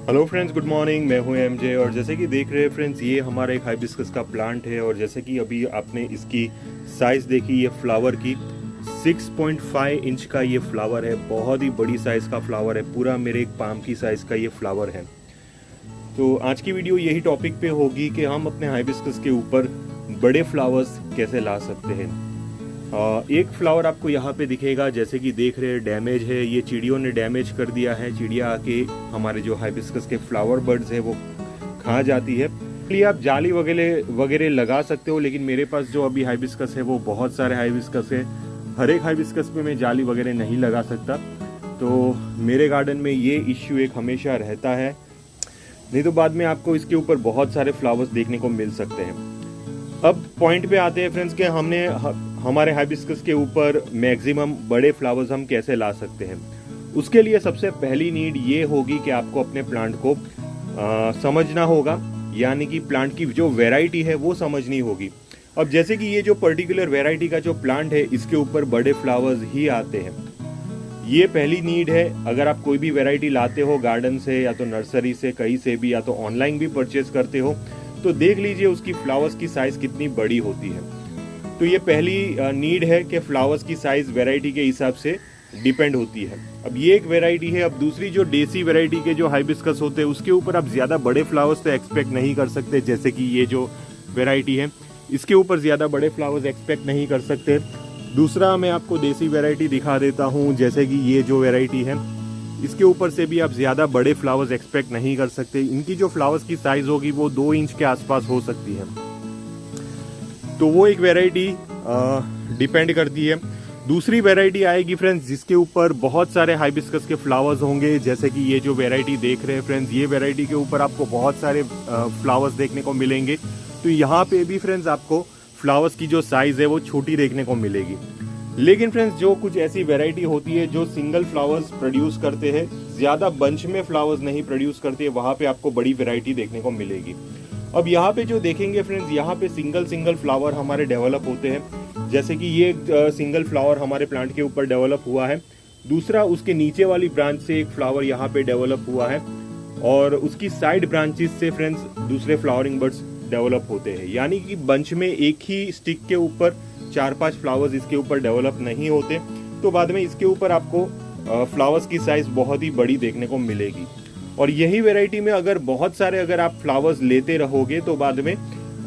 Hello friends, good morning. मैं हूं MJ और जैसे कि देख रहे हैं फ्रेंड्स, ये हमारा एक हाइबिस्कस का प्लांट है। और जैसे कि अभी आपने इसकी साइज़ देखी, ये फ्लावर की 6.5 इंच का ये फ्लावर है। बहुत ही बड़ी साइज़ का फ्लावर है, पूरा मेरे एक पाम की साइज़ का ये फ्लावर है। तो आज की वीडियो यही टॉपिक पे होगी कि हम अपने हाइबिस्कस के ऊपर बड़े फ्लावर्स कैसे ला सकते हैं। एक फ्लावर आपको यहाँ पे दिखेगा, जैसे कि देख रहे हैं डैमेज है, ये चिड़ियों ने डैमेज कर दिया है। चिड़िया आके हमारे जो हाइबिस्कस के फ्लावर बर्ड्स है वो खा जाती है। इसलिए आप जाली वगैरह लगा सकते हो, लेकिन मेरे पास जो अभी हाइबिस्कस है वो बहुत सारे हाइबिस्कस है। हर एक हाइबिस्कस पे मैं जाली वगैरह नहीं लगा सकता, तो मेरे गार्डन में ये इश्यू एक हमेशा रहता है। नहीं तो बाद में आपको इसके ऊपर बहुत सारे फ्लावर्स देखने को मिल सकते हैं। अब पॉइंट पे आते हैं फ्रेंड्स कि हमने हमारे हाइबिस्कस के ऊपर मैक्सिमम बड़े फ्लावर्स हम कैसे ला सकते हैं। उसके लिए सबसे पहली नीड ये होगी कि आपको अपने प्लांट को समझना होगा, यानी कि प्लांट की जो वैरायटी है वो समझनी होगी। अब जैसे कि ये जो पर्टिकुलर वैरायटी का जो प्लांट है, इसके ऊपर बड़े फ्लावर्स ही आते हैं। ये पहली नीड है। अगर आप कोई भी वैरायटी लाते हो गार्डन से या तो नर्सरी से, कहीं से भी, या तो ऑनलाइन भी परचेज करते हो, तो देख लीजिए उसकी फ्लावर्स की साइज कितनी बड़ी होती है। तो ये पहली नीड है कि फ्लावर्स की साइज वैरायटी के हिसाब से डिपेंड होती है। अब ये एक वैरायटी है। अब दूसरी जो देसी वैरायटी के जो हाइबिस्कस होते हैं, उसके ऊपर आप ज़्यादा बड़े फ्लावर्स तो एक्सपेक्ट नहीं कर सकते। जैसे कि ये जो वैरायटी है, इसके ऊपर ज़्यादा बड़े फ्लावर्स एक्सपेक्ट नहीं कर सकते। दूसरा मैं आपको देसी वैरायटी दिखा देता हूँ, जैसे कि ये जो वैरायटी है, इसके ऊपर से भी आप ज़्यादा बड़े फ्लावर्स एक्सपेक्ट नहीं कर सकते। इनकी जो फ्लावर्स की साइज़ होगी वो 2 इंच के आसपास हो सकती है। तो वो एक वैरायटी डिपेंड करती है। दूसरी वैरायटी आएगी फ्रेंड्स, जिसके ऊपर बहुत सारे हाइबिस्कस के फ्लावर्स होंगे। जैसे कि ये जो वैरायटी देख रहे हैं फ्रेंड्स, ये वैरायटी के ऊपर आपको बहुत सारे फ्लावर्स देखने को मिलेंगे। तो यहाँ पे भी फ्रेंड्स आपको फ्लावर्स की जो साइज़ है वो छोटी देखने को मिलेगी। लेकिन फ्रेंड्स, जो कुछ ऐसी वैरायटी होती है जो सिंगल फ्लावर्स प्रोड्यूस करते हैं, ज़्यादा बंच में फ्लावर्स नहीं प्रोड्यूस करते हैं, वहाँ पे आपको बड़ी वैरायटी देखने को मिलेगी। अब यहाँ पे जो देखेंगे फ्रेंड्स, यहाँ पे सिंगल फ्लावर हमारे डेवलप होते हैं। जैसे कि ये सिंगल फ्लावर हमारे प्लांट के ऊपर डेवलप हुआ है। दूसरा, उसके नीचे वाली ब्रांच से एक फ्लावर यहाँ पे डेवलप हुआ है, और उसकी साइड ब्रांचेस से फ्रेंड्स दूसरे फ्लावरिंग बर्ड्स डेवलप होते हैं। यानी कि बंच में एक ही स्टिक के ऊपर 4-5 फ्लावर्स इसके ऊपर डेवलप नहीं होते। तो बाद में इसके ऊपर आपको फ्लावर्स की साइज बहुत ही बड़ी देखने को मिलेगी। और यही वैरायटी में अगर बहुत सारे अगर आप फ्लावर्स लेते रहोगे, तो बाद में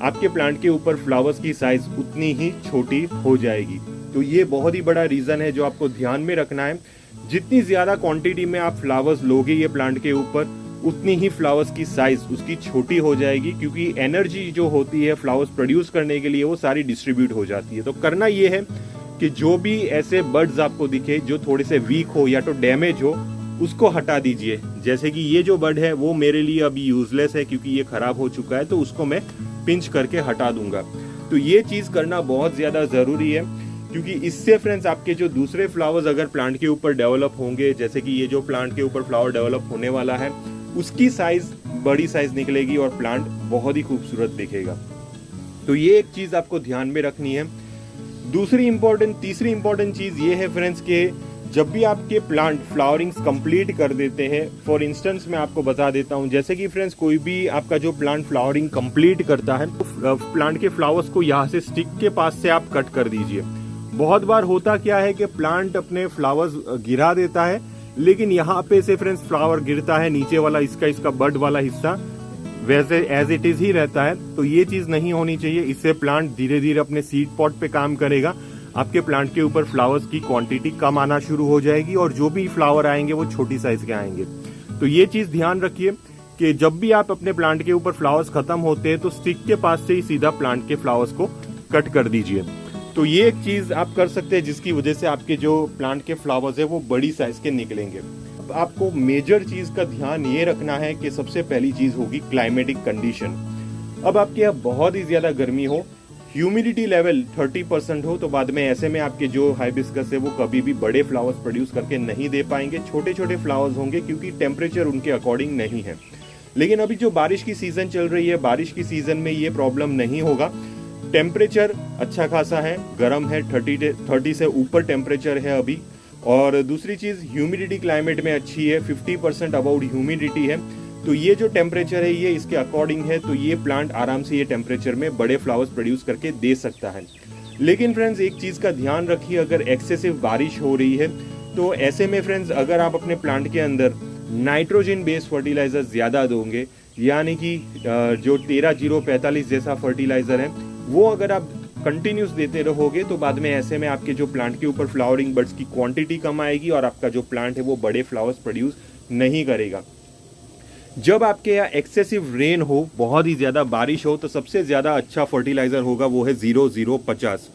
आपके प्लांट के ऊपर फ्लावर्स की साइज उतनी ही छोटी हो जाएगी। तो ये बहुत ही बड़ा रीज़न है जो आपको ध्यान में रखना है। जितनी ज़्यादा क्वांटिटी में आप फ्लावर्स लोगे ये प्लांट के ऊपर, उतनी ही फ्लावर्स की साइज उसकी छोटी हो जाएगी, क्योंकि एनर्जी जो होती है फ्लावर्स प्रोड्यूस करने के लिए वो सारी डिस्ट्रीब्यूट हो जाती है। तो करना ये है कि जो भी ऐसे बर्ड्स आपको दिखे जो थोड़े से वीक हो या तो डैमेज हो, उसको हटा दीजिए। जैसे कि ये जो बर्ड है वो मेरे लिए अभी यूजलेस है, क्योंकि ये खराब हो चुका है, तो उसको मैं पिंच करके हटा दूंगा। तो ये चीज़ करना बहुत ज़्यादा ज़रूरी है, क्योंकि इससे फ्रेंड्स आपके जो दूसरे फ्लावर्स अगर प्लांट के ऊपर डेवलप होंगे, जैसे कि ये जो प्लांट के ऊपर फ्लावर डेवलप होने वाला है, उसकी साइज बड़ी साइज निकलेगी और प्लांट बहुत ही खूबसूरत दिखेगा। तो ये एक चीज़ आपको ध्यान में रखनी है। तीसरी इंपॉर्टेंट चीज़ ये है फ्रेंड्स कि जब भी आपके प्लांट फ्लावरिंग्स कंप्लीट कर देते हैं, फॉर इंस्टेंस मैं आपको बता देता हूं, जैसे कि फ्रेंड्स कोई भी आपका जो प्लांट फ्लावरिंग कंप्लीट करता है, तो प्लांट के फ्लावर्स को यहाँ से स्टिक के पास से आप कट कर दीजिए। बहुत बार होता क्या है कि प्लांट अपने फ्लावर्स गिरा देता है, लेकिन यहाँ पे से फ्रेंड्स फ्लावर गिरता है, नीचे वाला इसका बड वाला हिस्सा वैसे एज इट इज ही रहता है। तो ये चीज नहीं होनी चाहिए। इससे प्लांट धीरे धीरे अपने सीड पॉट पे काम करेगा, आपके प्लांट के ऊपर फ्लावर्स की क्वांटिटी कम आना शुरू हो जाएगी, और जो भी फ्लावर आएंगे वो छोटी साइज के आएंगे। तो ये चीज ध्यान रखिए कि जब भी आप अपने प्लांट के ऊपर फ्लावर्स खत्म होते हैं, तो स्टिक के पास से ही सीधा प्लांट के फ्लावर्स को कट कर दीजिए। तो ये एक चीज़ आप कर सकते हैं जिसकी वजह से आपके जो प्लांट के फ्लावर्स है वो बड़ी साइज के निकलेंगे। अब आपको मेजर चीज़ का ध्यान ये रखना है कि सबसे पहली चीज़ होगी क्लाइमेटिक कंडीशन। अब आपके यहाँ बहुत ही ज़्यादा गर्मी हो, ह्यूमिडिटी लेवल 30% हो, तो बाद में ऐसे में आपके जो हाइबिस्कस है वो कभी भी बड़े फ्लावर्स प्रोड्यूस करके नहीं दे पाएंगे, छोटे छोटे फ्लावर्स होंगे क्योंकि टेम्परेचर उनके अकॉर्डिंग नहीं है। लेकिन अभी जो बारिश की सीज़न चल रही है, बारिश की सीज़न में ये प्रॉब्लम नहीं होगा। टेम्परेचर अच्छा खासा है, गर्म है, 30 से ऊपर टेम्परेचर है अभी। और दूसरी चीज़, ह्यूमिडिटी क्लाइमेट में अच्छी है, 50% अबाउट ह्यूमिडिटी है। तो ये जो टेम्परेचर है ये इसके अकॉर्डिंग है, तो ये प्लांट आराम से ये टेम्परेचर में बड़े फ्लावर्स प्रोड्यूस करके दे सकता है। लेकिन फ्रेंड्स एक चीज़ का ध्यान रखिए, अगर एक्सेसिव बारिश हो रही है तो ऐसे में फ्रेंड्स अगर आप अपने प्लांट के अंदर नाइट्रोजन बेस्ड फर्टिलाइजर ज़्यादा दोगे, यानी कि जो 13-0-45 जैसा फर्टिलाइजर है वो अगर आप कंटिन्यूस देते रहोगे तो बाद में ऐसे में आपके जो प्लांट के ऊपर फ्लावरिंग बड्स की क्वांटिटी कम आएगी और आपका जो प्लांट है वो बड़े फ्लावर्स प्रोड्यूस नहीं करेगा। जब आपके यहाँ एक्सेसिव रेन हो, बहुत ही ज़्यादा बारिश हो, तो सबसे ज़्यादा अच्छा फर्टिलाइज़र होगा वो है 0050।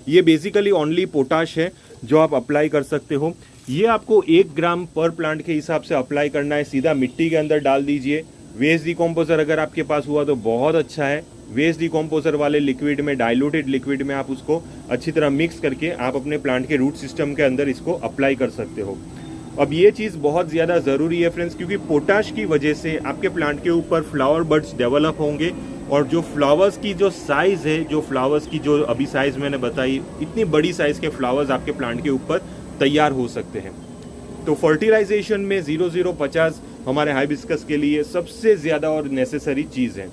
ये बेसिकली ओनली पोटाश है जो आप अप्लाई कर सकते हो। ये आपको 1 ग्राम पर प्लांट के हिसाब से अप्लाई करना है, सीधा मिट्टी के अंदर डाल दीजिए। वेस्ट डिकम्पोजर अगर आपके पास हुआ तो बहुत अच्छा है। वेस्ट डिकम्पोजर वाले लिक्विड में, डाइल्यूटेड लिक्विड में आप उसको अच्छी तरह मिक्स करके आप अपने प्लांट के रूट सिस्टम के अंदर इसको अप्लाई कर सकते हो। अब ये चीज़ बहुत ज़्यादा ज़रूरी है फ्रेंड्स, क्योंकि पोटाश की वजह से आपके प्लांट के ऊपर फ्लावर बड्स डेवलप होंगे और जो फ्लावर्स की जो साइज़ है, जो फ्लावर्स की जो अभी साइज़ मैंने बताई, इतनी बड़ी साइज़ के फ्लावर्स आपके प्लांट के ऊपर तैयार हो सकते हैं। तो फर्टिलाइजेशन में 0050 हमारे हाइबिस्कस के लिए सबसे ज़्यादा और नेसेसरी चीज़ है।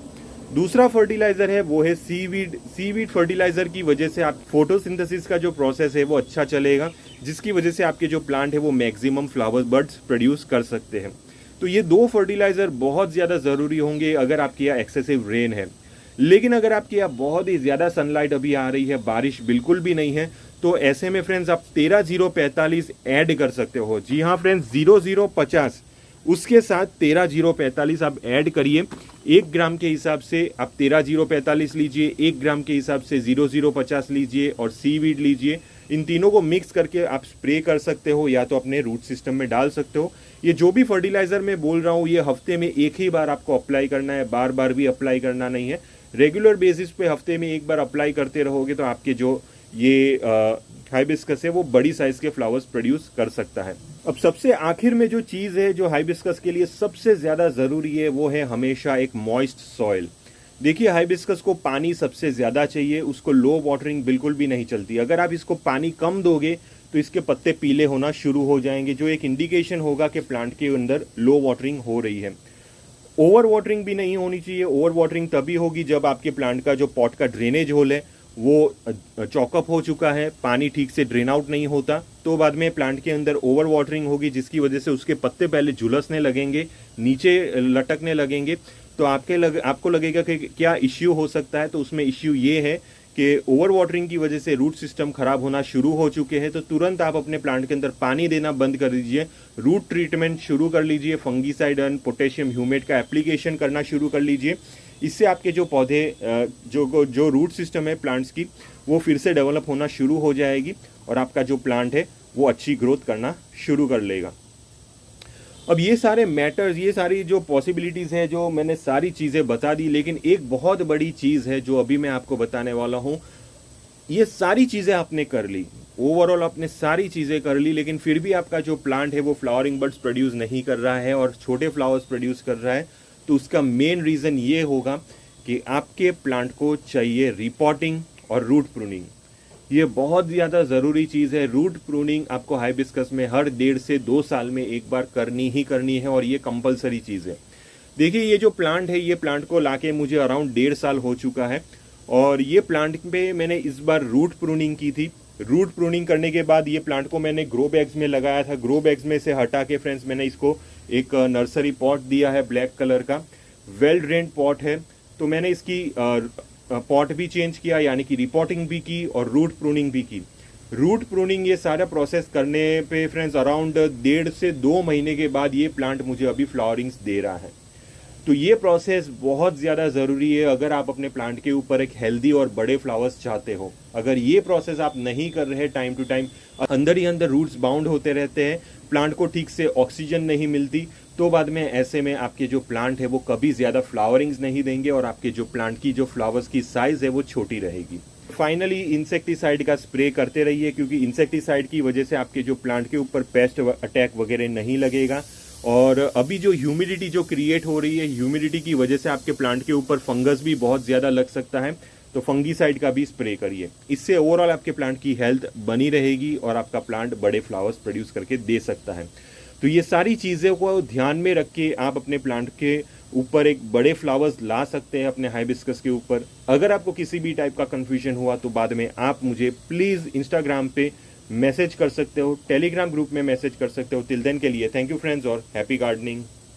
दूसरा फर्टिलाइजर है वो है सीवीड फर्टिलाइजर की वजह से आप फोटोसिंथेसिस का जो प्रोसेस है वो अच्छा चलेगा, जिसकी वजह से आपके जो प्लांट है वो मैक्सिमम फ्लावर बड्स प्रोड्यूस कर सकते हैं। तो ये 2 फर्टिलाइजर बहुत ज़्यादा ज़रूरी होंगे अगर आपके यहाँ एक्सेसिव रेन है। लेकिन अगर आपके यहाँ बहुत ही ज़्यादा सनलाइट अभी आ रही है, बारिश बिल्कुल भी नहीं है, तो ऐसे में फ्रेंड्स आप 13-0-45 ऐड कर सकते हो। जी हाँ फ्रेंड्स, 0050 उसके साथ 13-0-45 आप ऐड करिए। 1 ग्राम के हिसाब से आप 13-0-45 लीजिए, 1 ग्राम के हिसाब से 0050 लीजिए और सीवीड लीजिए। इन तीनों को मिक्स करके आप स्प्रे कर सकते हो या तो अपने रूट सिस्टम में डाल सकते हो। ये जो भी फर्टिलाइजर मैं बोल रहा हूँ ये हफ्ते में 1 ही बार आपको अप्लाई करना है, बार बार भी अप्लाई करना नहीं है। रेगुलर बेसिस पे हफ्ते में 1 बार अप्लाई करते रहोगे तो आपके जो ये हाइबिस्कस है वो बड़ी साइज के फ्लावर्स प्रोड्यूस कर सकता है। अब सबसे आखिर में जो चीज़ है जो हाइबिस्कस के लिए सबसे ज़्यादा ज़रूरी है वो है हमेशा एक मॉइस्ट सॉइल। देखिए हाइबिस्कस को पानी सबसे ज़्यादा चाहिए, उसको लो वाटरिंग बिल्कुल भी नहीं चलती। अगर आप इसको पानी कम दोगे तो इसके पत्ते पीले होना शुरू हो जाएंगे, जो एक इंडिकेशन होगा कि प्लांट के अंदर लो वाटरिंग हो रही है। ओवर वाटरिंग भी नहीं होनी चाहिए। ओवर वाटरिंग तभी होगी जब आपके प्लांट का जो पॉट का ड्रेनेज होल है वो चॉकअप हो चुका है, पानी ठीक से ड्रेन आउट नहीं होता, तो बाद में प्लांट के अंदर ओवर वाटरिंग होगी, जिसकी वजह से उसके पत्ते पहले झुलसने लगेंगे, नीचे लटकने लगेंगे। तो आपको लगेगा कि क्या इश्यू हो सकता है। तो उसमें इश्यू ये है कि ओवर वाटरिंग की वजह से रूट सिस्टम खराब होना शुरू हो चुके हैं। तो तुरंत आप अपने प्लांट के अंदर पानी देना बंद कर दीजिए, रूट ट्रीटमेंट शुरू कर लीजिए, फंगीसाइड एंड पोटेशियम ह्यूमेट का एप्लीकेशन करना शुरू कर लीजिए। इससे आपके जो पौधे जो रूट सिस्टम है प्लांट्स की वो फिर से डेवलप होना शुरू हो जाएगी और आपका जो प्लांट है वो अच्छी ग्रोथ करना शुरू कर लेगा। अब ये सारे मैटर्स, ये सारी जो पॉसिबिलिटीज़ है, जो मैंने सारी चीज़ें बता दी, लेकिन एक बहुत बड़ी चीज़ है जो अभी मैं आपको बताने वाला हूँ। ये सारी चीज़ें आपने कर ली, ओवरऑल आपने सारी चीज़ें कर ली, लेकिन फिर भी आपका जो प्लांट है वो फ्लावरिंग बड्स प्रोड्यूस नहीं कर रहा है और छोटे फ्लावर्स प्रोड्यूस कर रहा है। तो उसका मेन रीज़न ये होगा कि आपके प्लांट को चाहिए रिपोर्टिंग और रूट प्रूनिंग। ये बहुत ज़्यादा ज़रूरी चीज़ है। रूट प्रूनिंग आपको हाइबिस्कस में हर 1.5 से 2 साल में एक बार करनी ही करनी है और ये कंपलसरी चीज़ है। देखिए ये जो प्लांट है, ये प्लांट को लाके मुझे अराउंड 1.5 साल हो चुका है और ये प्लांट पे मैंने इस बार रूट प्रूनिंग की थी। रूट प्रूनिंग करने के बाद ये प्लांट को मैंने ग्रो बैग्स में लगाया था। ग्रो बैग्स में से हटा के फ्रेंड्स मैंने इसको एक नर्सरी पॉट दिया है, ब्लैक कलर का वेल ड्रेन्ड पॉट है। तो मैंने इसकी पॉट भी चेंज किया, यानी कि रिपोर्टिंग भी की और रूट प्रूनिंग भी की। रूट प्रूनिंग ये सारा प्रोसेस करने पे फ्रेंड्स अराउंड 1.5 से 2 महीने के बाद ये प्लांट मुझे अभी फ्लावरिंग्स दे रहा है। तो ये प्रोसेस बहुत ज़्यादा ज़रूरी है अगर आप अपने प्लांट के ऊपर एक हेल्दी और बड़े फ्लावर्स चाहते हो। अगर ये प्रोसेस आप नहीं कर रहे टाइम टू टाइम, अंदर ही अंदर रूट्स बाउंड होते रहते हैं, प्लांट को ठीक से ऑक्सीजन नहीं मिलती, तो बाद में ऐसे में आपके जो प्लांट है वो कभी ज़्यादा फ्लावरिंग्स नहीं देंगे और आपके जो प्लांट की जो फ्लावर्स की साइज़ है वो छोटी रहेगी। फाइनली इंसेक्टिसाइड का स्प्रे करते रहिए, क्योंकि इंसेक्टिसाइड की वजह से आपके जो प्लांट के ऊपर पेस्ट अटैक वगैरह नहीं लगेगा। और अभी जो ह्यूमिडिटी जो क्रिएट हो रही है, ह्यूमिडिटी की वजह से आपके प्लांट के ऊपर फंगस भी बहुत ज़्यादा लग सकता है, तो फंगीसाइड का भी स्प्रे करिए। इससे ओवरऑल आपके प्लांट की हेल्थ बनी रहेगी और आपका प्लांट बड़े फ्लावर्स प्रोड्यूस करके दे सकता है। तो ये सारी चीज़ों को ध्यान में रख के आप अपने प्लांट के ऊपर एक बड़े फ्लावर्स ला सकते हैं अपने हाइबिस्कस के ऊपर। अगर आपको किसी भी टाइप का कन्फ्यूजन हुआ तो बाद में आप मुझे प्लीज़ इंस्टाग्राम पे मैसेज कर सकते हो, टेलीग्राम ग्रुप में मैसेज कर सकते हो। टिल देन के लिए थैंक यू फ्रेंड्स और हैप्पी गार्डनिंग।